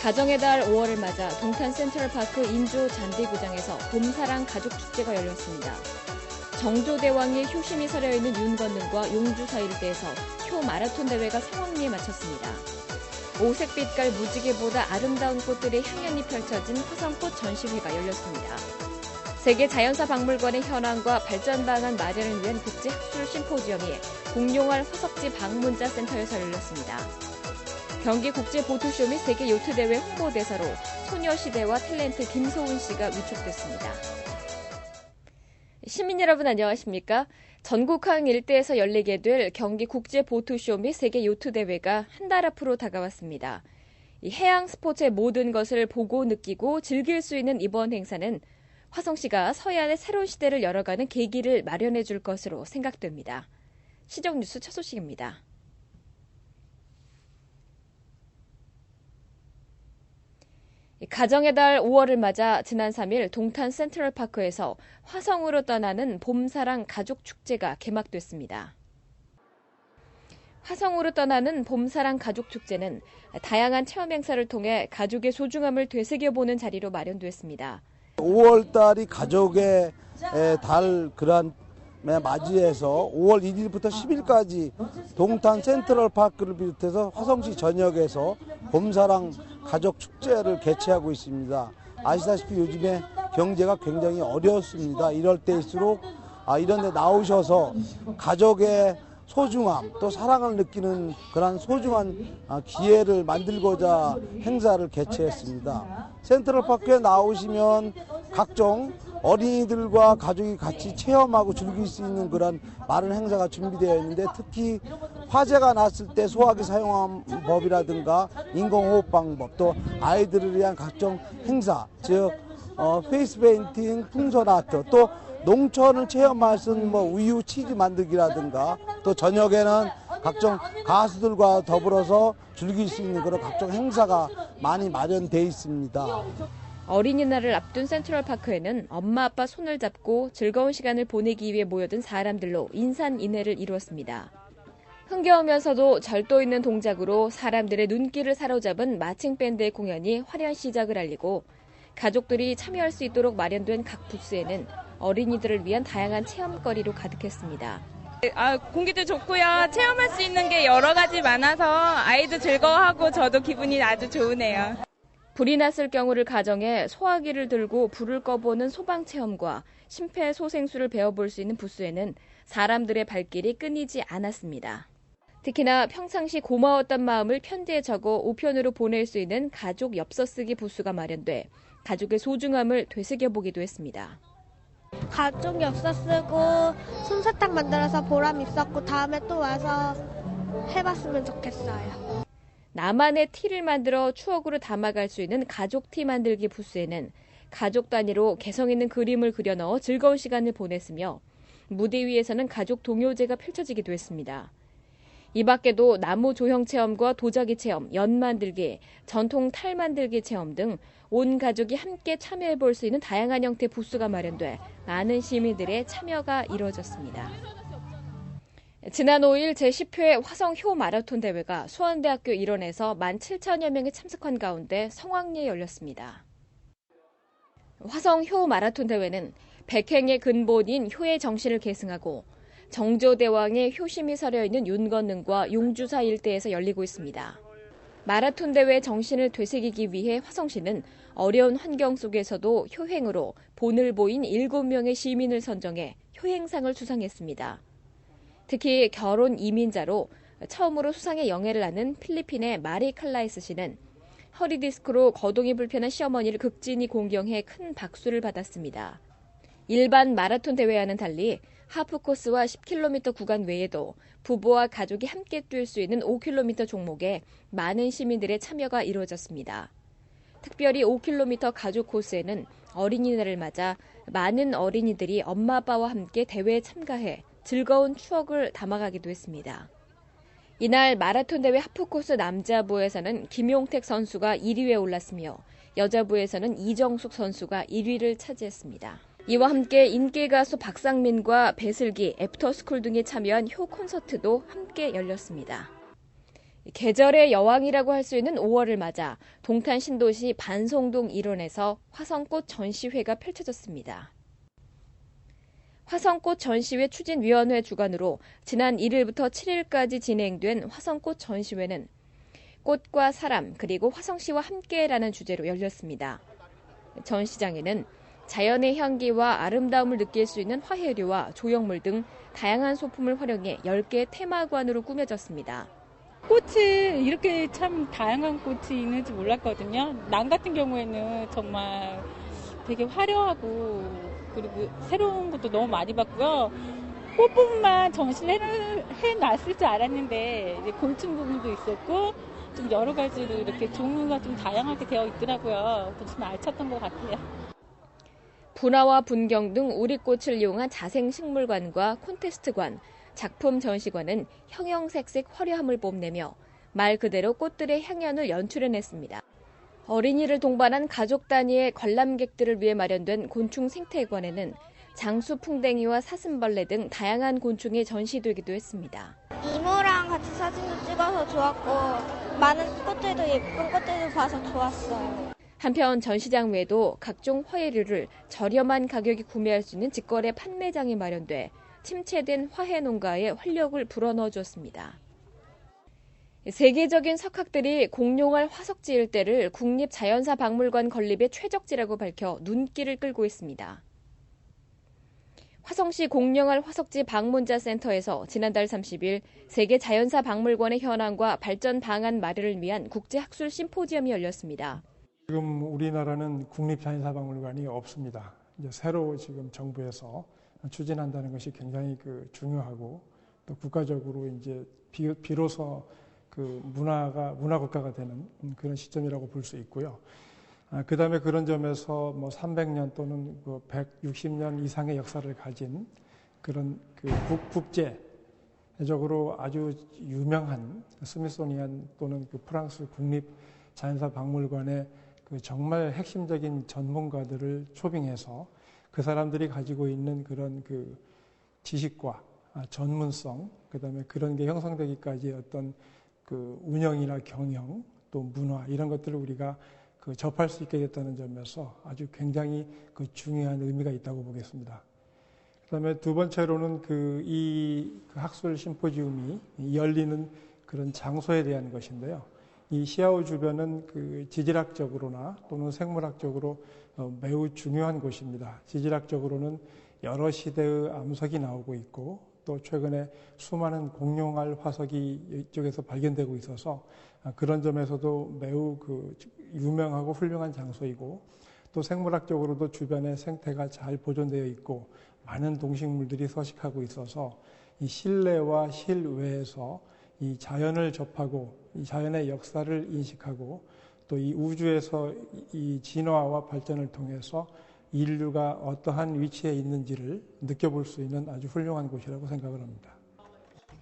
가정의 달 5월을 맞아 동탄 센트럴파크 인조 잔디구장에서 봄사랑 가족축제가 열렸습니다. 정조대왕의 효심이 서려있는 윤건능과 용주사 일대에서 효 마라톤 대회가 성황리에 마쳤습니다. 오색빛깔 무지개보다 아름다운 꽃들의 향연이 펼쳐진 화성꽃 전시회가 열렸습니다. 세계 자연사 박물관의 현황과 발전 방안 마련을 위한 국제학술 심포지엄이 공룡알 화석지 방문자 센터에서 열렸습니다. 경기 국제보트쇼 및 세계 요트대회 홍보대사로 소녀시대와 탤런트 김소은 씨가 위촉됐습니다. 시민 여러분 안녕하십니까? 전국항 일대에서 열리게 될 경기 국제보트쇼 및 세계 요트대회가 한 달 앞으로 다가왔습니다. 이 해양 스포츠의 모든 것을 보고 느끼고 즐길 수 있는 이번 행사는 화성시가 서해안의 새로운 시대를 열어가는 계기를 마련해 줄 것으로 생각됩니다. 시정뉴스 첫 소식입니다. 가정의 달 5월을 맞아 지난 3일 동탄 센트럴파크에서 화성으로 떠나는 봄사랑 가족축제가 개막됐습니다. 화성으로 떠나는 봄사랑 가족축제는 다양한 체험 행사를 통해 가족의 소중함을 되새겨보는 자리로 마련됐습니다. 5월 달이 가족의 달 그런 맞이해서 5월 1일부터 10일까지 동탄 센트럴파크를 비롯해서 화성시 전역에서 봄사랑 가족축제를 개최하고 있습니다. 아시다시피 요즘에 경제가 굉장히 어렵습니다. 이럴 때일수록 이런 데 나오셔서 가족의 소중함 또 사랑을 느끼는 그런 소중한 기회를 만들고자 행사를 개최했습니다. 센트럴파크에 나오시면 각종 어린이들과 가족이 같이 체험하고 즐길 수 있는 그런 많은 행사가 준비되어 있는데 특히 화재가 났을 때 소화기 사용하는 법이라든가 인공호흡 방법 또 아이들을 위한 각종 행사 즉 페이스 페인팅, 풍선 아트 또 농촌을 체험할 수 있는 우유 치즈 만들기라든가 또 저녁에는 각종 가수들과 더불어서 즐길 수 있는 그런 각종 행사가 많이 마련되어 있습니다. 어린이날을 앞둔 센트럴파크에는 엄마 아빠 손을 잡고 즐거운 시간을 보내기 위해 모여든 사람들로 인산인해를 이루었습니다. 흥겨우면서도 절도 있는 동작으로 사람들의 눈길을 사로잡은 마칭밴드의 공연이 화려한 시작을 알리고 가족들이 참여할 수 있도록 마련된 각 부스에는 어린이들을 위한 다양한 체험거리로 가득했습니다. 공기도 좋고요. 체험할 수 있는 게 여러 가지 많아서 아이도 즐거워하고 저도 기분이 아주 좋으네요. 불이 났을 경우를 가정해 소화기를 들고 불을 꺼보는 소방체험과 심폐소생술을 배워볼 수 있는 부스에는 사람들의 발길이 끊이지 않았습니다. 특히나 평상시 고마웠던 마음을 편지에 적어 우편으로 보낼 수 있는 가족 엽서쓰기 부스가 마련돼 가족의 소중함을 되새겨보기도 했습니다. 가족 엽서 쓰고 솜사탕 만들어서 보람 있었고 다음에 또 와서 해봤으면 좋겠어요. 나만의 티를 만들어 추억으로 담아갈 수 있는 가족 티 만들기 부스에는 가족 단위로 개성 있는 그림을 그려 넣어 즐거운 시간을 보냈으며 무대 위에서는 가족 동요제가 펼쳐지기도 했습니다. 이 밖에도 나무 조형 체험과 도자기 체험, 연 만들기, 전통 탈 만들기 체험 등 온 가족이 함께 참여해 볼 수 있는 다양한 형태의 부스가 마련돼 많은 시민들의 참여가 이루어졌습니다. 지난 5일 제10회 화성 효 마라톤 대회가 수원대학교 일원에서 17,000여 명이 참석한 가운데 성황리에 열렸습니다. 화성 효 마라톤 대회는 백행의 근본인 효의 정신을 계승하고 정조대왕의 효심이 서려있는 윤건능과 용주사 일대에서 열리고 있습니다. 마라톤 대회의 정신을 되새기기 위해 화성시는 어려운 환경 속에서도 효행으로 본을 보인 7명의 시민을 선정해 효행상을 수상했습니다. 특히 결혼 이민자로 처음으로 수상의 영예를 아는 필리핀의 마리 칼라이스 씨는 허리 디스크로 거동이 불편한 시어머니를 극진히 공경해 큰 박수를 받았습니다. 일반 마라톤 대회와는 달리 하프 코스와 10km 구간 외에도 부부와 가족이 함께 뛸 수 있는 5km 종목에 많은 시민들의 참여가 이루어졌습니다. 특별히 5km 가족 코스에는 어린이날을 맞아 많은 어린이들이 엄마 아빠와 함께 대회에 참가해 즐거운 추억을 담아가기도 했습니다. 이날 마라톤 대회 하프코스 남자부에서는 김용택 선수가 1위에 올랐으며 여자부에서는 이정숙 선수가 1위를 차지했습니다. 이와 함께 인기 가수 박상민과 배슬기, 애프터스쿨 등이 참여한 효 콘서트도 함께 열렸습니다. 계절의 여왕이라고 할 수 있는 5월을 맞아 동탄 신도시 반송동 일원에서 화성꽃 전시회가 펼쳐졌습니다. 화성꽃 전시회 추진위원회 주관으로 지난 1일부터 7일까지 진행된 화성꽃 전시회는 꽃과 사람 그리고 화성시와 함께라는 주제로 열렸습니다. 전시장에는 자연의 향기와 아름다움을 느낄 수 있는 화해류와 조형물 등 다양한 소품을 활용해 10개의 테마관으로 꾸며졌습니다. 꽃이 이렇게 참 다양한 꽃이 있는지 몰랐거든요. 남 같은 경우에는 정말 되게 화려하고 그리고 새로운 것도 너무 많이 봤고요. 꽃뿐만 전시를 해놨을 줄 알았는데 이제 곤충 부분도 있었고 좀 여러 가지로 이렇게 종류가 좀 다양하게 되어 있더라고요. 좀 알찼던 것 같아요. 분화와 분경 등 우리꽃을 이용한 자생식물관과 콘테스트관, 작품 전시관은 형형색색 화려함을 뽐내며 말 그대로 꽃들의 향연을 연출해냈습니다. 어린이를 동반한 가족 단위의 관람객들을 위해 마련된 곤충 생태관에는 장수풍뎅이와 사슴벌레 등 다양한 곤충이 전시되기도 했습니다. 이모랑 같이 사진도 찍어서 좋았고 많은 꽃들도 예쁜 꽃들도 봐서 좋았어요. 한편 전시장 외에도 각종 화해류를 저렴한 가격에 구매할 수 있는 직거래 판매장이 마련돼 침체된 화해 농가에 활력을 불어넣어주었습니다. 세계적인 석학들이 공룡알 화석지 일대를 국립자연사박물관 건립의 최적지라고 밝혀 눈길을 끌고 있습니다. 화성시 공룡알 화석지 방문자 센터에서 지난달 30일 세계자연사박물관의 현황과 발전 방안 마련을 위한 국제학술 심포지엄이 열렸습니다. 지금 우리나라는 국립자연사박물관이 없습니다. 이제 새로 지금 정부에서 추진한다는 것이 굉장히 중요하고 또 국가적으로 이제 비로소 문화 국가가 되는 그런 시점이라고 볼 수 있고요. 그다음에 그런 점에서 300년 또는 160년 이상의 역사를 가진 그런 국제적으로 아주 유명한 스미소니안 또는 프랑스 국립자연사박물관의 정말 핵심적인 전문가들을 초빙해서 그 사람들이 가지고 있는 그런 지식과 전문성, 그다음에 그런 게 형성되기까지 어떤 운영이나 경영 또 문화 이런 것들을 우리가 접할 수 있게 됐다는 점에서 아주 굉장히 중요한 의미가 있다고 보겠습니다. 그다음에 두 번째로는 이 학술 심포지움이 열리는 그런 장소에 대한 것인데요. 이 시아오 주변은 지질학적으로나 또는 생물학적으로 매우 중요한 곳입니다. 지질학적으로는 여러 시대의 암석이 나오고 있고 또 최근에 수많은 공룡알 화석이 이쪽에서 발견되고 있어서 그런 점에서도 매우 유명하고 훌륭한 장소이고 또 생물학적으로도 주변에 생태가 잘 보존되어 있고 많은 동식물들이 서식하고 있어서 이 실내와 실외에서 이 자연을 접하고 이 자연의 역사를 인식하고 또 이 우주에서 이 진화와 발전을 통해서 인류가 어떠한 위치에 있는지를 느껴볼 수 있는 아주 훌륭한 곳이라고 생각을 합니다.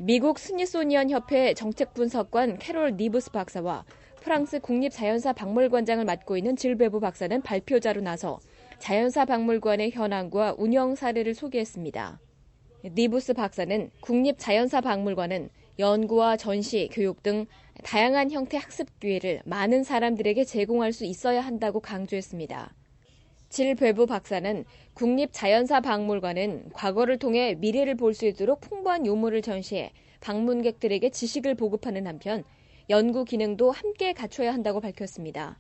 미국 스미소니언 협회 정책분석관 캐롤 니브스 박사와 프랑스 국립자연사박물관장을 맡고 있는 질 베부 박사는 발표자로 나서 자연사박물관의 현황과 운영 사례를 소개했습니다. 니브스 박사는 국립자연사박물관은 연구와 전시, 교육 등 다양한 형태 학습 기회를 많은 사람들에게 제공할 수 있어야 한다고 강조했습니다. 질 베부 박사는 국립자연사박물관은 과거를 통해 미래를 볼 수 있도록 풍부한 유물을 전시해 방문객들에게 지식을 보급하는 한편 연구 기능도 함께 갖춰야 한다고 밝혔습니다.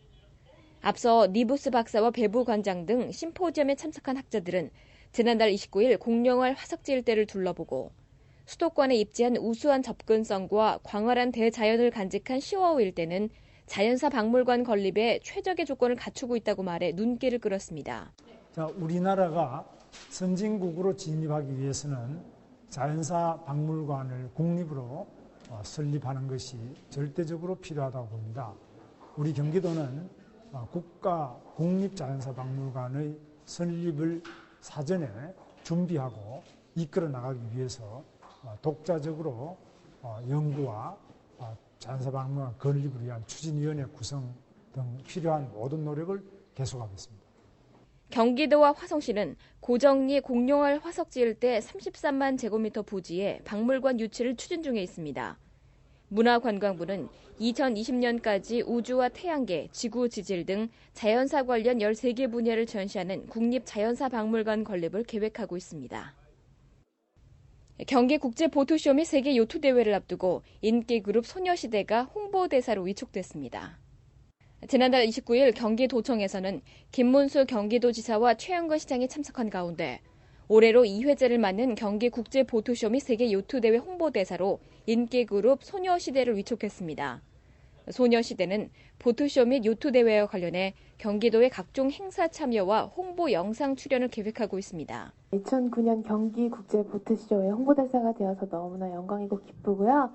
앞서 니부스 박사와 베부 관장 등 심포지엄에 참석한 학자들은 지난달 29일 공룡알 화석지 일대를 둘러보고 수도권에 입지한 우수한 접근성과 광활한 대자연을 간직한 시와오 일대는 자연사 박물관 건립에 최적의 조건을 갖추고 있다고 말해 눈길을 끌었습니다. 자, 우리나라가 선진국으로 진입하기 위해서는 자연사 박물관을 국립으로 설립하는 것이 절대적으로 필요하다고 봅니다. 우리 경기도는 국가 국립자연사 박물관의 설립을 사전에 준비하고 이끌어 나가기 위해서 독자적으로 연구와 자연사 박물관 건립을 위한 추진위원회 구성 등 필요한 모든 노력을 계속하겠습니다. 경기도와 화성시는 고정리 공룡알 화석지 일대 33만 제곱미터 부지에 박물관 유치를 추진 중에 있습니다. 문화관광부는 2020년까지 우주와 태양계, 지구 지질 등 자연사 관련 13개 분야를 전시하는 국립자연사박물관 건립을 계획하고 있습니다. 경기국제보트쇼 및 세계 요트대회를 앞두고 인기그룹 소녀시대가 홍보대사로 위촉됐습니다. 지난달 29일 경기도청에서는 김문수 경기도지사와 최영건 시장이 참석한 가운데 올해로 2회째를 맞는 경기국제보트쇼 및 세계 요트대회 홍보대사로 인기그룹 소녀시대를 위촉했습니다. 소녀시대는 보트쇼 및 요트대회와 관련해 경기도의 각종 행사 참여와 홍보 영상 출연을 계획하고 있습니다. 2009년 경기국제보트쇼의 홍보대사가 되어서 너무나 영광이고 기쁘고요.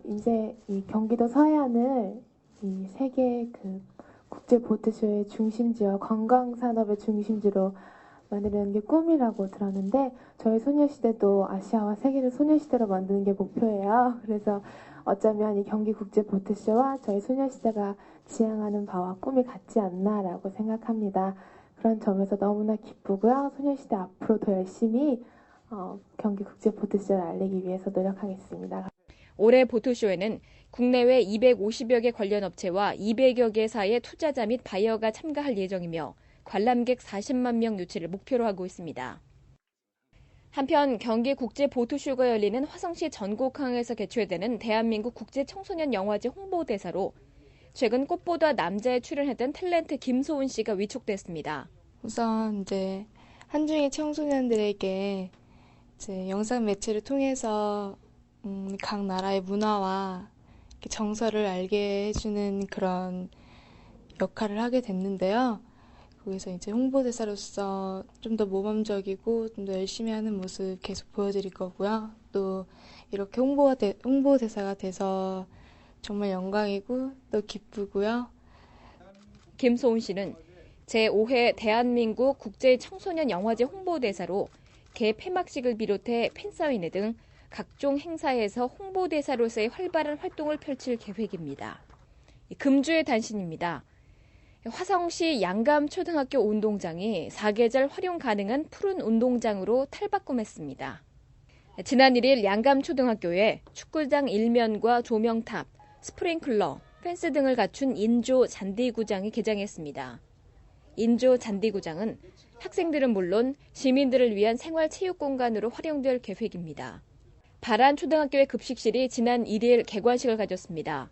이제 이 경기도 서해안을 이 세계 국제보트쇼의 중심지와 관광산업의 중심지로 만드는 게 꿈이라고 들었는데 저희 소녀시대도 아시아와 세계를 소녀시대로 만드는 게 목표예요. 그래서 어쩌면 이 경기국제보트쇼와 저희 소녀시대가 지향하는 바와 꿈이 같지 않나라고 생각합니다. 그런 점에서 너무나 기쁘고요. 소녀시대 앞으로 더 열심히 경기국제보트쇼를 알리기 위해서 노력하겠습니다. 올해 보트쇼에는 국내외 250여 개 관련 업체와 200여 개사의 투자자 및 바이어가 참가할 예정이며 관람객 40만 명 유치를 목표로 하고 있습니다. 한편 경기국제보트쇼가 열리는 화성시 전곡항에서 개최되는 대한민국 국제청소년영화제 홍보대사로 최근 꽃보다 남자에 출연했던 탤런트 김소은 씨가 위촉됐습니다. 우선 이제 한중의 청소년들에게 이제 영상 매체를 통해서 각 나라의 문화와 정서를 알게 해주는 그런 역할을 하게 됐는데요. 거기서 이제 홍보대사로서 좀 더 모범적이고 좀 더 열심히 하는 모습 계속 보여드릴 거고요. 또 이렇게 홍보대사가 돼서 정말 영광이고 또 기쁘고요. 김소은 씨는 제5회 대한민국 국제청소년영화제 홍보대사로 개 폐막식을 비롯해 팬사인회 등 각종 행사에서 홍보대사로서의 활발한 활동을 펼칠 계획입니다. 금주의 단신입니다. 화성시 양감초등학교 운동장이 사계절 활용 가능한 푸른 운동장으로 탈바꿈했습니다. 지난 1일 양감초등학교에 축구장 일면과 조명탑, 스프링클러, 펜스 등을 갖춘 인조 잔디구장이 개장했습니다. 인조 잔디구장은 학생들은 물론 시민들을 위한 생활체육공간으로 활용될 계획입니다. 바란초등학교의 급식실이 지난 1일 개관식을 가졌습니다.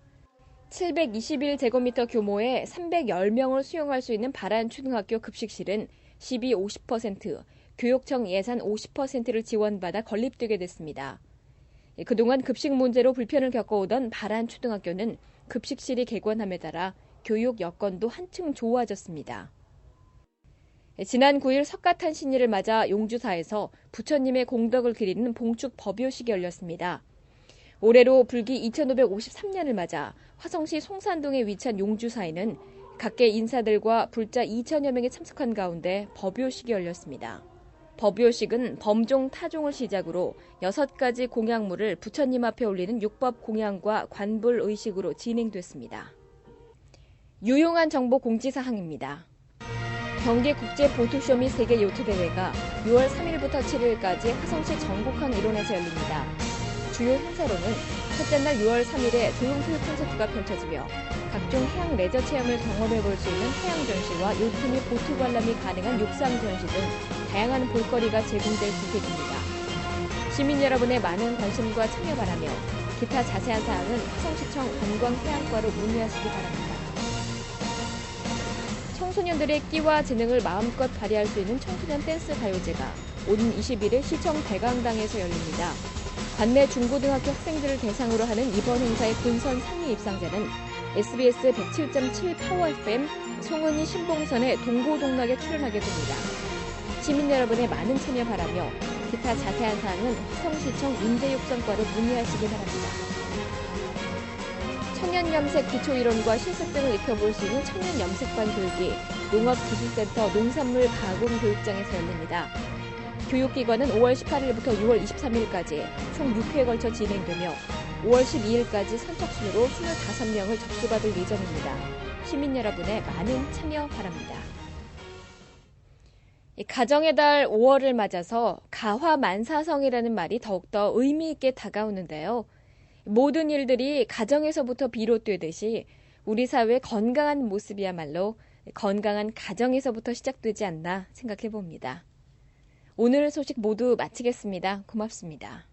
721제곱미터 규모의 310명을 수용할 수 있는 바란초등학교 급식실은 12-50%, 교육청 예산 50%를 지원받아 건립되게 됐습니다. 그동안 급식 문제로 불편을 겪어오던 바란초등학교는 급식실이 개관함에 따라 교육 여건도 한층 좋아졌습니다. 지난 9일 석가탄신일을 맞아 용주사에서 부처님의 공덕을 기리는 봉축 법요식이 열렸습니다. 올해로 불기 2553년을 맞아 화성시 송산동에 위치한 용주사에는 각계 인사들과 불자 2천여 명이 참석한 가운데 법요식이 열렸습니다. 법요식은 범종 타종을 시작으로 6가지 공양물을 부처님 앞에 올리는 육법 공양과 관불 의식으로 진행됐습니다. 유용한 정보 공지사항입니다. 경기국제보트쇼 및 세계 요트대회가 6월 3일부터 7일까지 화성시 전곡항 일원에서 열립니다. 주요 행사로는 첫째 날 6월 3일에 조용필 콘서트가 펼쳐지며 각종 해양 레저 체험을 경험해볼 수 있는 해양 전시와 요트 및 보트 관람이 가능한 육상 전시 등 다양한 볼거리가 제공될 계획입니다. 시민 여러분의 많은 관심과 참여 바라며 기타 자세한 사항은 화성시청 관광해양과로 문의하시기 바랍니다. 청소년들의 끼와 재능을 마음껏 발휘할 수 있는 청소년 댄스 가요제가 오는 21일 시청 대강당에서 열립니다. 관내 중고등학교 학생들을 대상으로 하는 이번 행사의 본선 상위 입상자는 SBS 107.7 파워 FM 송은이 신봉선의 동고동락에 출연하게 됩니다. 시민 여러분의 많은 참여 바라며 기타 자세한 사항은 화성시청 인재육성과로 문의하시기 바랍니다. 청년염색 기초이론과 실습 등을 익혀볼 수 있는 청년염색반 교육이 농업기술센터 농산물 가공 교육장에서 열립니다. 교육기간은 5월 18일부터 6월 23일까지 총 6회에 걸쳐 진행되며 5월 12일까지 선착순으로 25명을 접수받을 예정입니다. 시민 여러분의 많은 참여 바랍니다. 가정의 달 5월을 맞아서 가화만사성이라는 말이 더욱더 의미 있게 다가오는데요. 모든 일들이 가정에서부터 비롯되듯이 우리 사회의 건강한 모습이야말로 건강한 가정에서부터 시작되지 않나 생각해 봅니다. 오늘 소식 모두 마치겠습니다. 고맙습니다.